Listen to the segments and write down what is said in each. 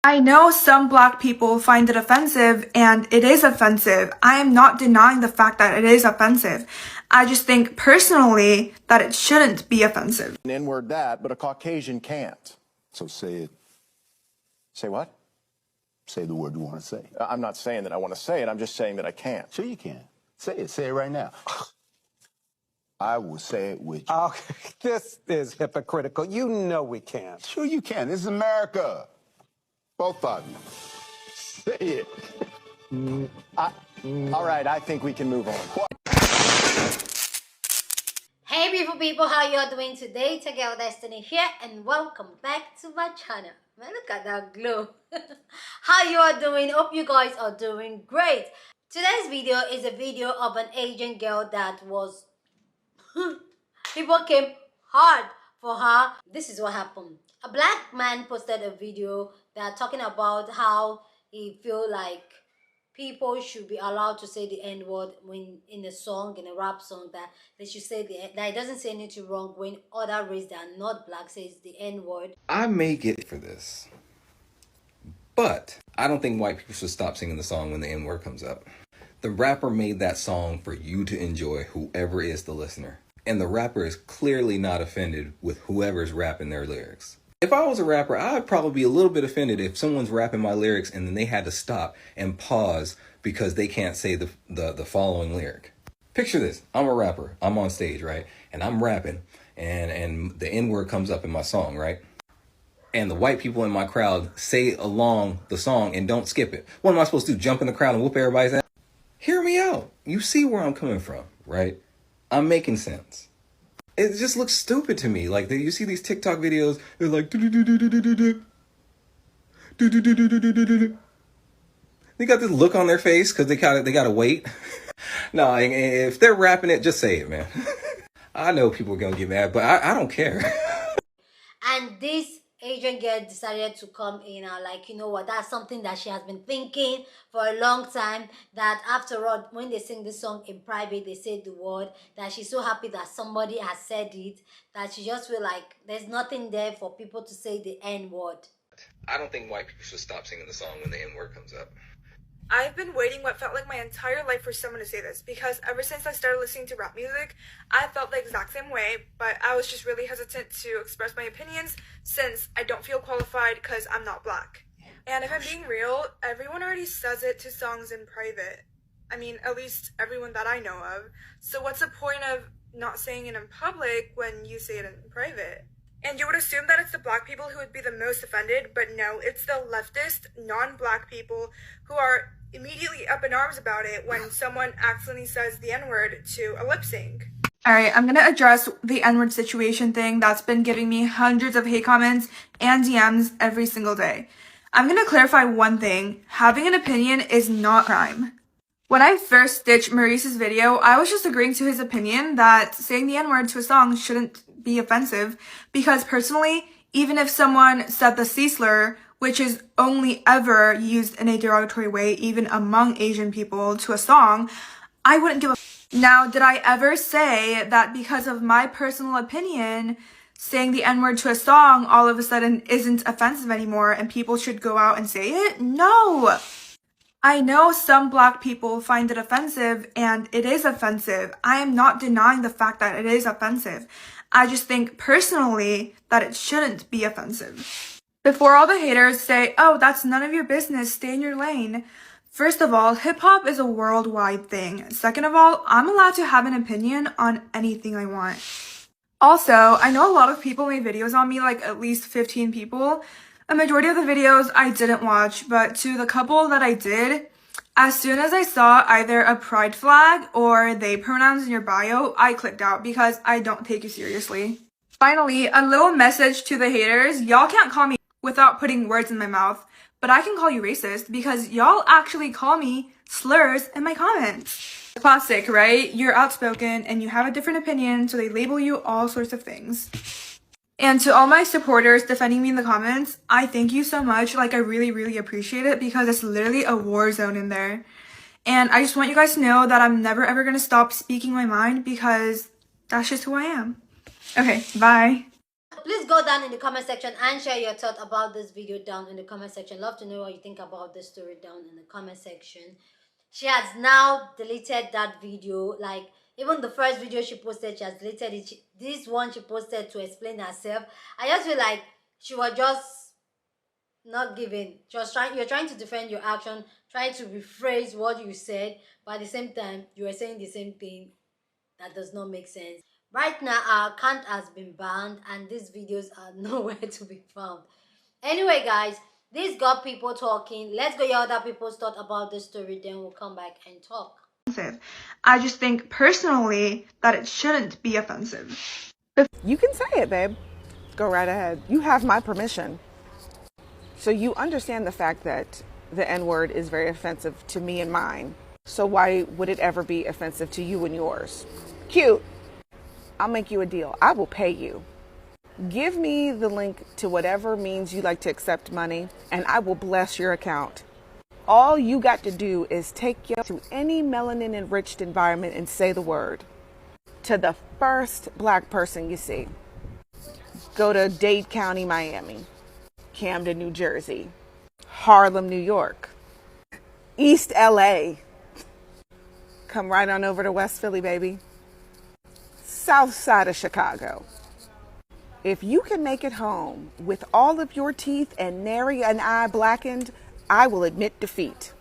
I know some black people find it offensive, and it is offensive. I am not denying the fact that it is offensive. I just think personally that it shouldn't be offensive. An N-word that, but a Caucasian can't. So say it. Say what? Say the word you want to say. I'm not saying that I want to say it. I'm just saying that I can't. Sure you can. Say it. Say it right now. I will say it with you. Okay, this is hypocritical. You know we can't. Sure you can. This is America. Both of you. Say it. All right, I think we can move on. Hey beautiful people, how you all doing today? It's Girl Destiny here and welcome back to my channel. Man, look at that glow. How you all doing? Hope you guys are doing great. Today's video is a video of an Asian girl that was people came hard for her. This is what happened. A black man posted a video that talking about how he feel like people should be allowed to say the N-word when in a song, in a rap song, that they should say that it doesn't say anything wrong when other race that are not black says the N-word. I may get for this, but I don't think white people should stop singing the song when the N-word comes up. The rapper made that song for you to enjoy, whoever is the listener. And the rapper is clearly not offended with whoever's rapping their lyrics. If I was a rapper, I'd probably be a little bit offended if someone's rapping my lyrics and then they had to stop and pause because they can't say the following lyric. Picture this. I'm a rapper. I'm on stage, right? And I'm rapping and the N-word comes up in my song, right? And the white people in my crowd say along the song and don't skip it. What am I supposed to do? Jump in the crowd and whoop everybody's ass? Hear me out. You see where I'm coming from, right? I'm making sense. It just looks stupid to me. Like, you see these TikTok videos, they're like, they got this look on their face because they gotta wait. No, if they're rapping it, just say it, man. I know people are gonna get mad, but I don't care. And this Asian girl decided to come in and like, you know what, that's something that she has been thinking for a long time, that after all, when they sing this song in private, they say the word, that she's so happy that somebody has said it, that she just feel like there's nothing there for people to say the N-word. I don't think white people should stop singing the song when the N-word comes up. I've been waiting what felt like my entire life for someone to say this, because ever since I started listening to rap music, I felt the exact same way, but I was just really hesitant to express my opinions since I don't feel qualified because I'm not black. And if I'm being real, everyone already says it to songs in private. I mean, at least everyone that I know of. So what's the point of not saying it in public when you say it in private? And you would assume that it's the black people who would be the most offended, but no, it's the leftist, non-black people who are immediately up in arms about it when someone accidentally says the N-word to a lip sync. Alright, I'm gonna address the N-word situation thing that's been giving me hundreds of hate comments and DMs every single day. I'm gonna clarify one thing. Having an opinion is not crime. When I first stitched Maurice's video, I was just agreeing to his opinion that saying the N-word to a song shouldn't be offensive, because personally, even if someone said the C-slur, which is only ever used in a derogatory way, even among Asian people, to a song, I wouldn't give a Now, did I ever say that because of my personal opinion, saying the N-word to a song all of a sudden isn't offensive anymore and people should go out and say it? No! I know some black people find it offensive, and it is offensive. I am not denying the fact that it is offensive. I just think personally that it shouldn't be offensive. Before all the haters say, oh, that's none of your business, stay in your lane. First of all, hip-hop is a worldwide thing. Second of all, I'm allowed to have an opinion on anything I want. Also, I know a lot of people made videos on me, like at least 15 people. A majority of the videos I didn't watch, but to the couple that I did, as soon as I saw either a pride flag or they pronouns in your bio, I clicked out because I don't take you seriously. Finally, a little message to the haters. Y'all can't call me without putting words in my mouth, but I can call you racist because y'all actually call me slurs in my comments. Classic, right? You're outspoken and you have a different opinion, so they label you all sorts of things. And to all my supporters defending me in the comments, I thank you so much. Like, I really, really appreciate it because it's literally a war zone in there. And I just want you guys to know that I'm never ever gonna stop speaking my mind because that's just who I am. Okay, bye. Please go down in the comment section and share your thought about this video down in the comment section. Love to know what you think about this story down in the comment section. She has now deleted that video. Like, even the first video she posted, she has deleted it. This one she posted to explain herself. I just feel like she was just not giving. You're trying to defend your action, trying to rephrase what you said, but at the same time, you are saying the same thing. That does not make sense. Right now, our account has been banned and these videos are nowhere to be found. Anyway, guys, this got people talking. Let's go hear other people's thought about this story, then we'll come back and talk. I just think personally that it shouldn't be offensive. You can say it, babe. Go right ahead. You have my permission. So you understand the fact that the N-word is very offensive to me and mine. So why would it ever be offensive to you and yours? Cute. I'll make you a deal. I will pay you. Give me the link to whatever means you like to accept money, and I will bless your account. All you got to do is take you to any melanin-enriched environment and say the word. To the first black person you see. Go to Dade County, Miami. Camden, New Jersey. Harlem, New York. East LA. Come right on over to West Philly, baby. South side of Chicago. If you can make it home with all of your teeth and nary an eye blackened, I will admit defeat.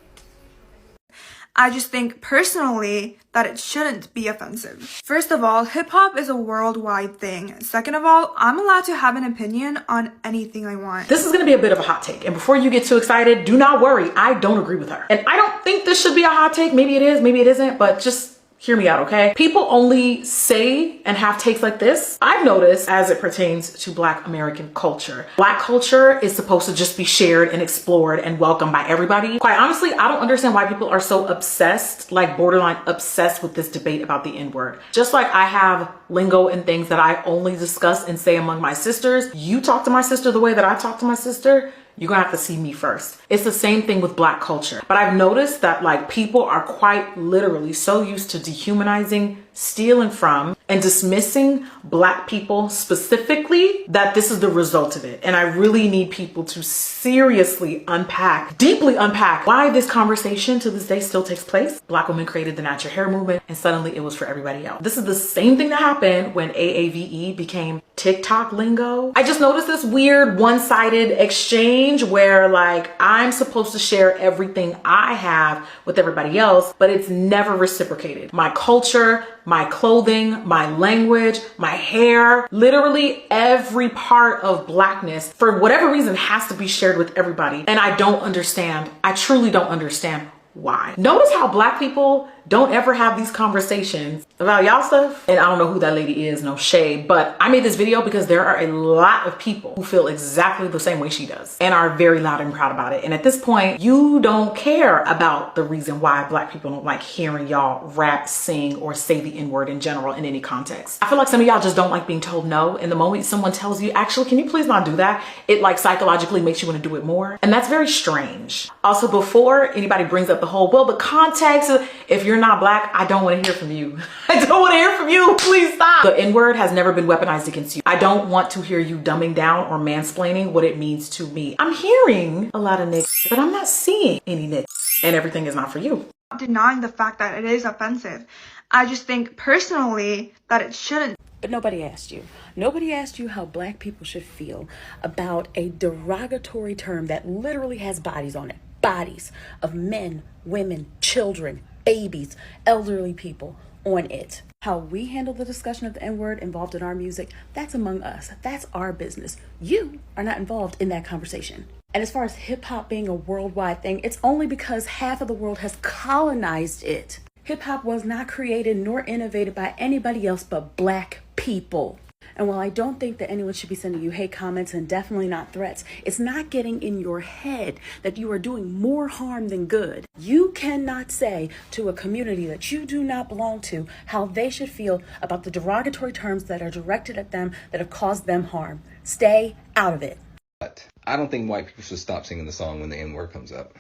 I just think personally that it shouldn't be offensive. First of all, hip hop is a worldwide thing. Second of all, I'm allowed to have an opinion on anything I want. This is going to be a bit of a hot take. And before you get too excited, do not worry. I don't agree with her. And I don't think this should be a hot take. Maybe it is, maybe it isn't, but just hear me out, okay? People only say and have takes like this. I've noticed as it pertains to Black American culture. Black culture is supposed to just be shared and explored and welcomed by everybody. Quite honestly, I don't understand why people are so obsessed, like borderline obsessed with this debate about the N-word. Just like I have lingo and things that I only discuss and say among my sisters, you talk to my sister the way that I talk to my sister, you're gonna have to see me first. It's the same thing with Black culture. But I've noticed that like people are quite literally so used to dehumanizing, stealing from, and dismissing Black people specifically that this is the result of it. And I really need people to seriously unpack, deeply unpack why this conversation to this day still takes place. Black women created the natural hair movement and suddenly it was for everybody else. This is the same thing that happened when AAVE became TikTok lingo. I just noticed this weird one-sided exchange where like I'm supposed to share everything I have with everybody else, but it's never reciprocated. My culture, my clothing, my language, my hair, literally every part of Blackness, for whatever reason, has to be shared with everybody. And I don't understand. I truly don't understand why. Notice how Black people don't ever have these conversations about y'all stuff. And I don't know who that lady is, no shade, but I made this video because there are a lot of people who feel exactly the same way she does and are very loud and proud about it. And at this point, you don't care about the reason why Black people don't like hearing y'all rap, sing, or say the N-word in general in any context. I feel like some of y'all just don't like being told no. And the moment someone tells you, actually, can you please not do that? It like psychologically makes you want to do it more. And that's very strange. Also, before anybody brings up the whole, well, the context, if you're not Black, I don't want to hear from you. I don't want to hear from you. Please stop. The N-word has never been weaponized against you. I don't want to hear you dumbing down or mansplaining what it means to me. I'm hearing a lot of niggas, but I'm not seeing any niggas. And everything is not for you. Not denying the fact that it is offensive. I just think personally that it shouldn't. But nobody asked you. Nobody asked you how Black people should feel about a derogatory term that literally has bodies on it. Bodies of men, women, children, babies, elderly people on it. How we handle the discussion of the N-word involved in our music, that's among us. That's our business. You are not involved in that conversation. And as far as hip hop being a worldwide thing, it's only because half of the world has colonized it. Hip hop was not created nor innovated by anybody else but Black people. And while I don't think that anyone should be sending you hate comments and definitely not threats, it's not getting in your head that you are doing more harm than good. You cannot say to a community that you do not belong to how they should feel about the derogatory terms that are directed at them that have caused them harm. Stay out of it. But I don't think white people should stop singing the song when the N-word comes up.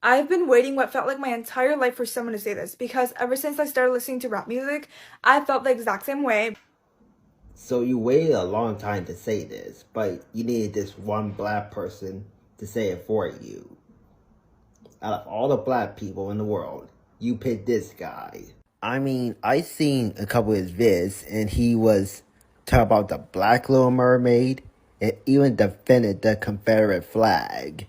I've been waiting what felt like my entire life for someone to say this because ever since I started listening to rap music, I felt the exact same way. So you waited a long time to say this, but you needed this one black person to say it for you. Out of all the black people in the world, you picked this guy. I mean, I seen a couple of his vids, and he was talking about the Black Little Mermaid, and even defended the Confederate flag.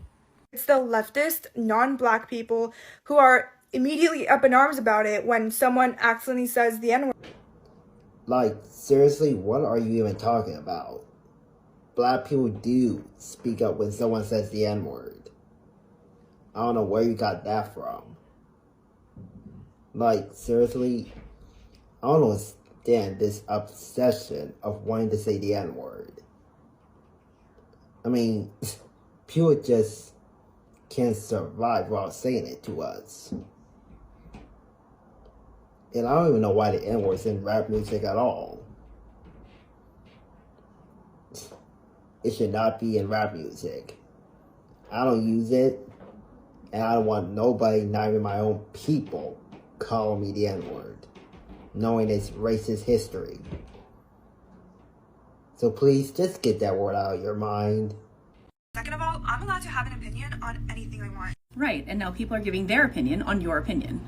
It's the leftist, non-black people who are immediately up in arms about it when someone accidentally says the N-word. Like, seriously, what are you even talking about? Black people do speak up when someone says the N-word. I don't know where you got that from. Like, seriously, I don't understand this obsession of wanting to say the N-word. I mean, people just can't survive without saying it to us. And I don't even know why the N-word's in rap music at all. It should not be in rap music. I don't use it, and I don't want nobody, not even my own people, calling me the N-word, knowing it's racist history. So please, just get that word out of your mind. Second of all, I'm allowed to have an opinion on anything I want. Right, and now people are giving their opinion on your opinion,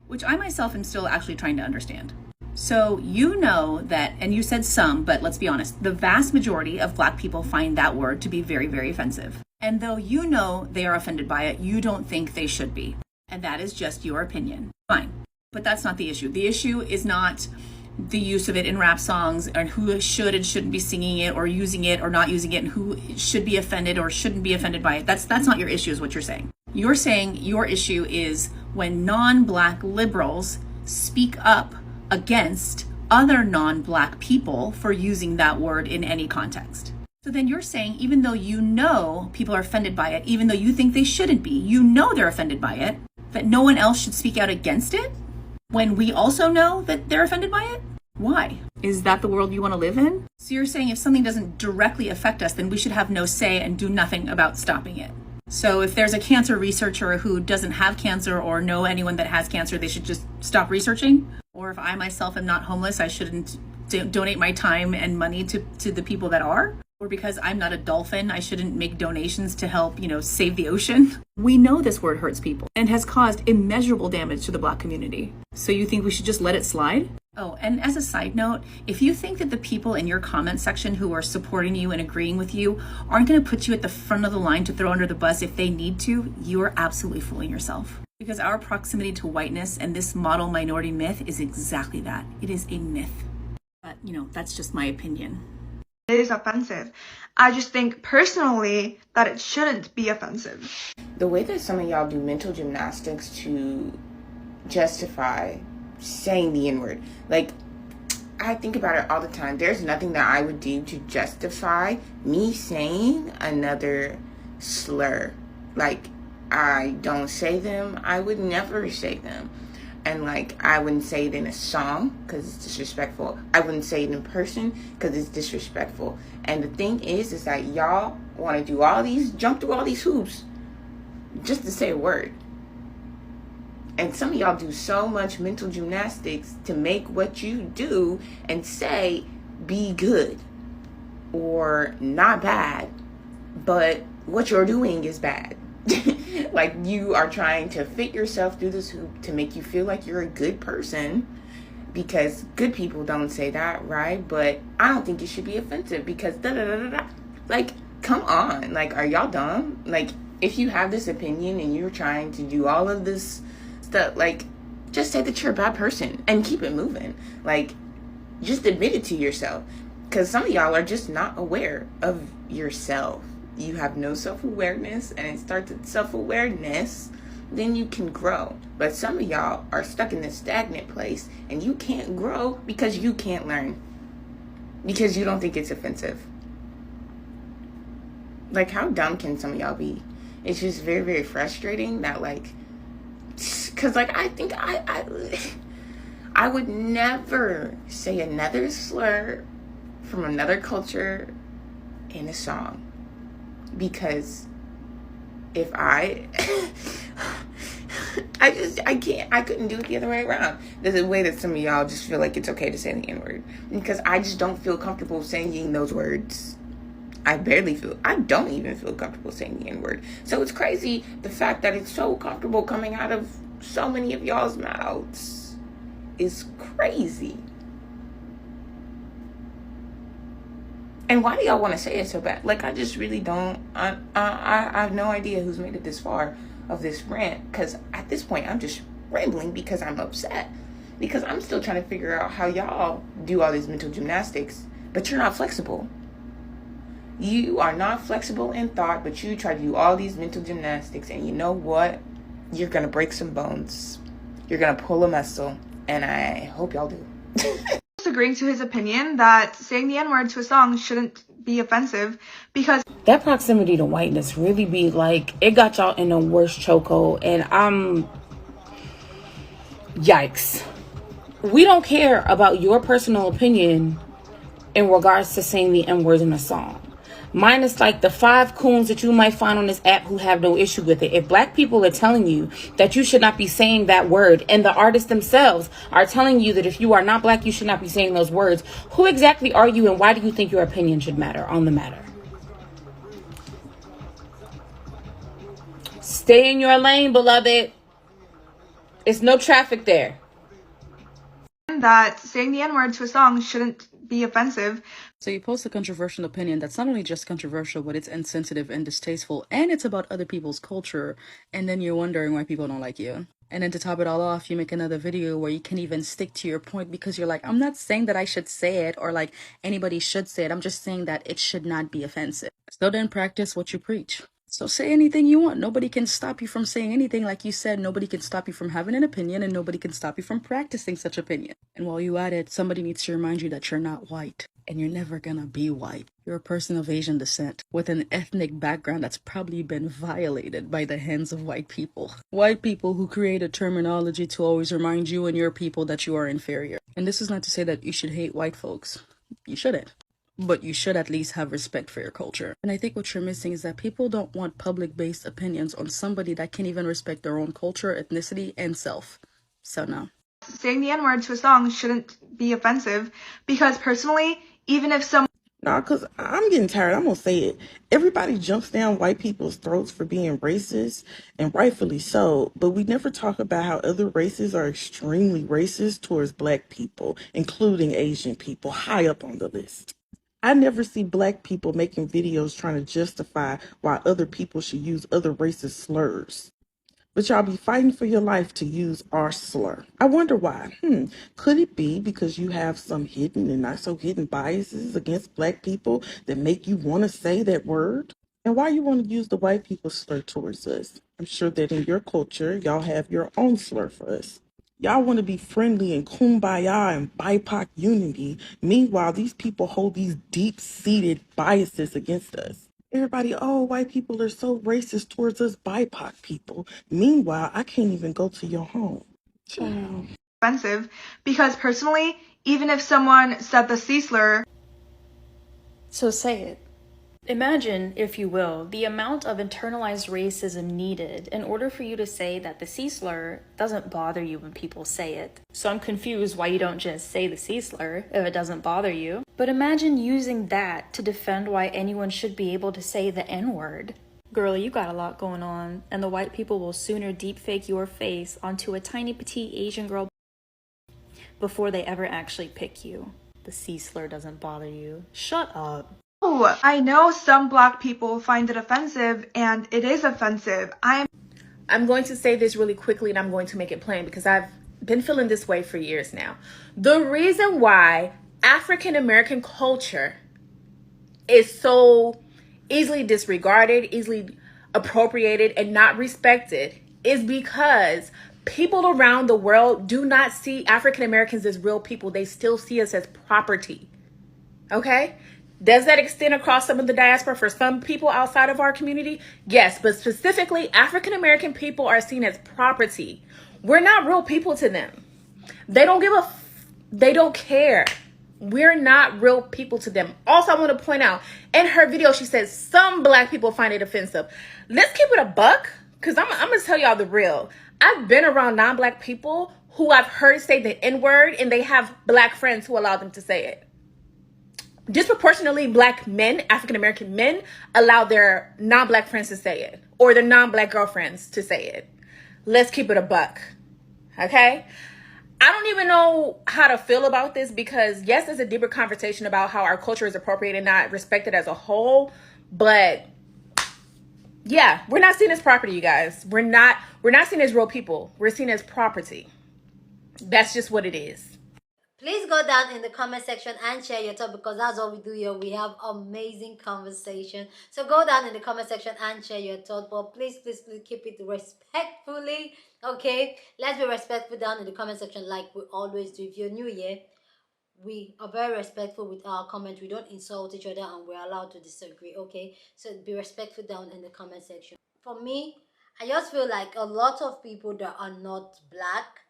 which I myself am still actually trying to understand. So you know that, and you said some, but let's be honest, the vast majority of Black people find that word to be very, very offensive. And though you know they are offended by it, you don't think they should be. And that is just your opinion. Fine. But that's not the issue. The issue is not the use of it in rap songs, and who should and shouldn't be singing it or using it or not using it, and who should be offended or shouldn't be offended by it. That's not your issue, is what you're saying. You're saying your issue is when non-Black liberals speak up against other non-Black people for using that word in any context. So then you're saying, even though you know people are offended by it, even though you think they shouldn't be, you know they're offended by it, that no one else should speak out against it? When we also know that they're offended by it? Why? Is that the world you want to live in? So you're saying if something doesn't directly affect us, then we should have no say and do nothing about stopping it. So if there's a cancer researcher who doesn't have cancer or know anyone that has cancer, they should just stop researching? Or if I myself am not homeless, I shouldn't donate my time and money to the people that are? Or because I'm not a dolphin, I shouldn't make donations to help, save the ocean? We know this word hurts people and has caused immeasurable damage to the Black community. So you think we should just let it slide? Oh, and as a side note, if you think that the people in your comment section who are supporting you and agreeing with you aren't going to put you at the front of the line to throw under the bus if they need to, you are absolutely fooling yourself. Because our proximity to whiteness and this model minority myth is exactly that. It is a myth. But, that's just my opinion. It is offensive. I just think personally that it shouldn't be offensive. The way that some of y'all do mental gymnastics to justify saying the N-word, I think about it all the time. There's nothing that I would do to justify me saying another slur. I don't say them. I would never say them. And I wouldn't say it in a song because it's disrespectful. I wouldn't say it in person because it's disrespectful. And the thing is that y'all want to do jump through all these hoops just to say a word. And some of y'all do so much mental gymnastics to make what you do and say be good or not bad, but what you're doing is bad. You are trying to fit yourself through this hoop to make you feel like you're a good person, because good people don't say that, right? But I don't think it should be offensive because come on, are y'all dumb? If you have this opinion and you're trying to do all of this stuff, just say that you're a bad person and keep it moving. Just admit it to yourself, because some of y'all are just not aware of yourself. You have no self-awareness, and it starts with self-awareness, then you can grow. But some of y'all are stuck in this stagnant place, and you can't grow because you can't learn, because you don't think it's offensive. How dumb can some of y'all be? It's just very, very frustrating that because I think I would never say another slur from another culture in a song. Because if I I couldn't do it the other way around. There's a way that some of y'all just feel like it's okay to say the N-word. Because I just don't feel comfortable saying those words. I don't even feel comfortable saying the N-word. So it's crazy the fact that it's so comfortable coming out of so many of y'all's mouths is crazy. And why do y'all want to say it so bad? Like, I just really don't. I have no idea who's made it this far of this rant. Because at this point, I'm just rambling because I'm upset. Because I'm still trying to figure out how y'all do all these mental gymnastics, but you're not flexible. You are not flexible in thought, but you try to do all these mental gymnastics, and you know what? You're going to break some bones. You're going to pull a muscle, and I hope y'all do. Agreeing to his opinion that saying the N-word to a song shouldn't be offensive because that proximity to whiteness really be like, it got y'all in the worst chokehold, and yikes. We don't care about your personal opinion in regards to saying the N-word in a song. Mine is like the 5 coons that you might find on this app who have no issue with it. If black people are telling you that you should not be saying that word, and the artists themselves are telling you that if you are not black, you should not be saying those words, who exactly are you, and why do you think your opinion should matter on the matter? Stay in your lane, beloved. It's no traffic there. That saying the N-word to a song shouldn't be offensive. So you post a controversial opinion that's not only just controversial, but it's insensitive and distasteful, and it's about other people's culture, and then you're wondering why people don't like you. And then to top it all off, you make another video where you can't even stick to your point because you're like, I'm not saying that I should say it or like anybody should say it. I'm just saying that it should not be offensive. So then practice what you preach. So say anything you want. Nobody can stop you from saying anything. Like you said, nobody can stop you from having an opinion, and nobody can stop you from practicing such opinion. And while you're at it, somebody needs to remind you that you're not white, and you're never gonna be white. You're a person of Asian descent with an ethnic background that's probably been violated by the hands of white people. White people who create a terminology to always remind you and your people that you are inferior. And this is not to say that you should hate white folks. You shouldn't. But you should at least have respect for your culture. And I think what you're missing is that people don't want public-based opinions on somebody that can't even respect their own culture, ethnicity, and self. So no. Saying the N-word to a song shouldn't be offensive because personally, even if someone... No, because I'm getting tired. I'm going to say it. Everybody jumps down white people's throats for being racist, and rightfully so. But we never talk about how other races are extremely racist towards black people, including Asian people, high up on the list. I never see black people making videos trying to justify why other people should use other racist slurs. But y'all be fighting for your life to use our slur. I wonder why. Could it be because you have some hidden and not so hidden biases against black people that make you want to say that word? And why you want to use the white people slur towards us? I'm sure that in your culture, y'all have your own slur for us. Y'all want to be friendly and kumbaya and BIPOC unity. Meanwhile, these people hold these deep-seated biases against us. Everybody, oh, white people are so racist towards us BIPOC people. Meanwhile, I can't even go to your home. Child. Offensive because personally, even if someone said the C slur... So say it. Imagine, if you will, the amount of internalized racism needed in order for you to say that the C slur doesn't bother you when people say it. So I'm confused why you don't just say the C slur if it doesn't bother you. But imagine using that to defend why anyone should be able to say the N-word. Girl, you got a lot going on, and the white people will sooner deepfake your face onto a tiny petite Asian girl before they ever actually pick you. The C slur doesn't bother you. Shut up. Oh, I know some black people find it offensive, and it is offensive. I'm going to say this really quickly, and I'm going to make it plain because I've been feeling this way for years now. The reason why African American culture is so easily disregarded, easily appropriated, and not respected is because people around the world do not see African Americans as real people. They still see us as property. Okay? Does that extend across some of the diaspora for some people outside of our community? Yes, but specifically, African American people are seen as property. We're not real people to them. They don't they don't care. We're not real people to them. Also, I want to point out, in her video, she says some black people find it offensive. Let's keep it a buck, because I'm going to tell y'all the real. I've been around non-black people who I've heard say the N-word and they have black friends who allow them to say it. Disproportionately, black men, African-American men, allow their non-black friends to say it, or their non-black girlfriends to say it. Let's keep it a buck, okay? I don't even know how to feel about this because, yes, there's a deeper conversation about how our culture is appropriated and not respected as a whole, but yeah, we're not seen as property, you guys. We're not seen as real people. We're seen as property. That's just what it is. Please go down in the comment section and share your thought, because that's what we do here. We have amazing conversation. So go down in the comment section and share your thought, but please keep it respectfully, okay? Let's be respectful down in the comment section like we always do. If you're new here, we are very respectful with our comments. We don't insult each other and we're allowed to disagree, okay? So be respectful down in the comment section. For me, I just feel like a lot of people that are not black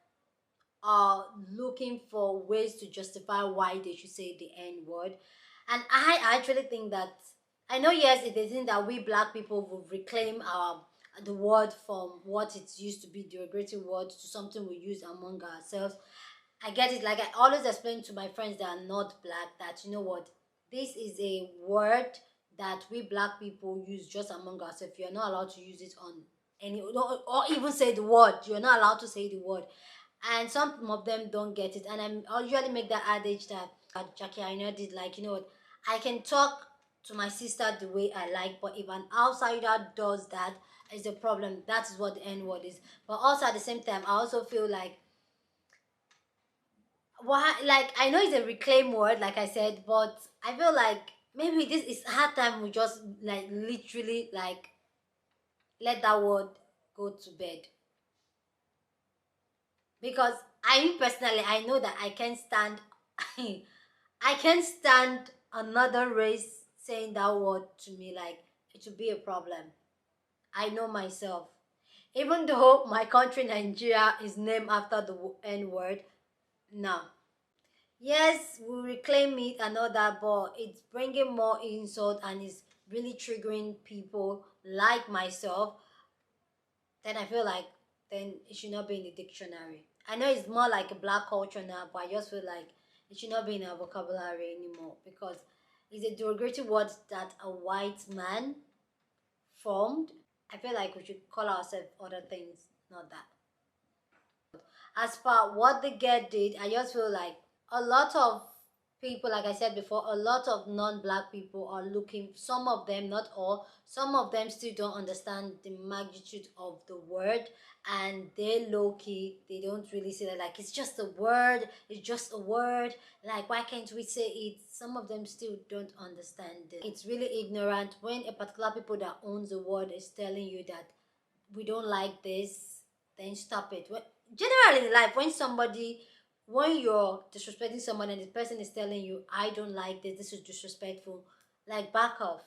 are looking for ways to justify why they should say the N-word. And I actually think that, I know, yes, it isn't that we black people will reclaim the word from what it used to be, derogatory word, to something we use among ourselves. I get it. Like I always explain to my friends that are not black that, you know what, this is a word that we black people use just among ourselves. You're not allowed to use it on any, or even say the word. You're not allowed to say the word. And some of them don't get it. And I usually make that adage that Jackie Aina did, like, you know what, I can talk to my sister the way I like, but if an outsider does that, is a problem. That is what the N-word is. But also at the same time, I also feel like, why, like, I know it's a reclaim word, like I said, but I feel like maybe this is hard time we just like literally like let that word go to bed. Because I personally, I know that I can't stand I can't stand another race saying that word to me. Like, it would be a problem. I know myself. Even though my country, Nigeria, is named after the N-word, no. Yes, we reclaim it and all that, but it's bringing more insult and it's really triggering people like myself. Then I feel like then it should not be in the dictionary. I know it's more like a black culture now, but I just feel like it should not be in our vocabulary anymore, because it's a derogatory word that a white man formed. I feel like we should call ourselves other things, not that. As for what the girl did, I just feel like a lot of people, like I said before, a lot of non-black people are looking, some of them, not all, some of them still don't understand the magnitude of the word, and they're low-key, they don't really say that, like, it's just a word, it's just a word, like, why can't we say it? Some of them still don't understand it. It's really ignorant when a particular people that owns the word is telling you that we don't like this, then stop it. Generally in life, when you're disrespecting someone and the person is telling you, I don't like this is disrespectful, like, back off.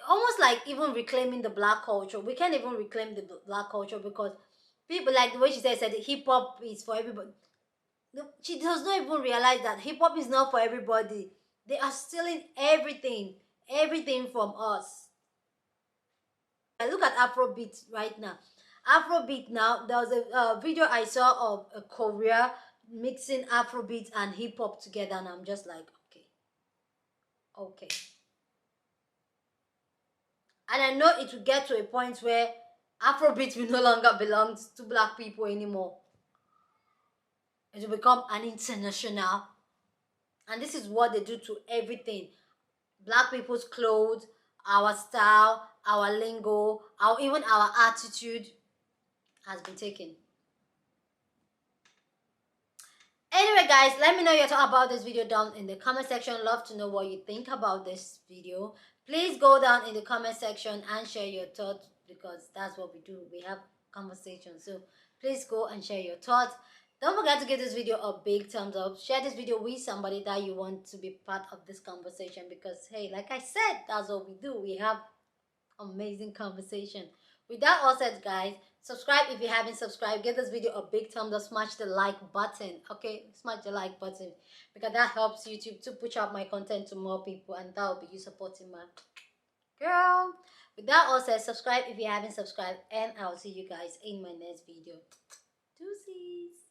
Almost like even reclaiming the black culture. We can't even reclaim the black culture because people, like the way she said hip-hop is for everybody. She does not even realize that hip-hop is not for everybody. They are stealing everything from us. Look at Afrobeat right now. Afrobeat now, there was a video I saw of a Korea mixing Afrobeat and hip-hop together, and I'm just like, okay. And I know it will get to a point where Afrobeat will no longer belong to black people anymore. It will become an international. And this is what they do to everything. Black people's clothes, our style, our lingo, even our attitude has been taken. Anyway, guys, let me know your thoughts about this video down in the comment section. Love to know what you think about this video. Please go down in the comment section and share your thoughts, because that's what we do. We have conversations. So please go and share your thoughts. Don't forget to give this video a big thumbs up. Share this video with somebody that you want to be part of this conversation, because, hey, like I said, that's what we do. We have amazing conversation. With that all said, guys, subscribe if you haven't subscribed. Give this video a big thumbs up. Smash the like button, okay? Smash the like button, because that helps YouTube to push out my content to more people, and that will be you supporting my Girl, with that all said, subscribe if you haven't subscribed, and I'll see you guys in my next video. Deuces.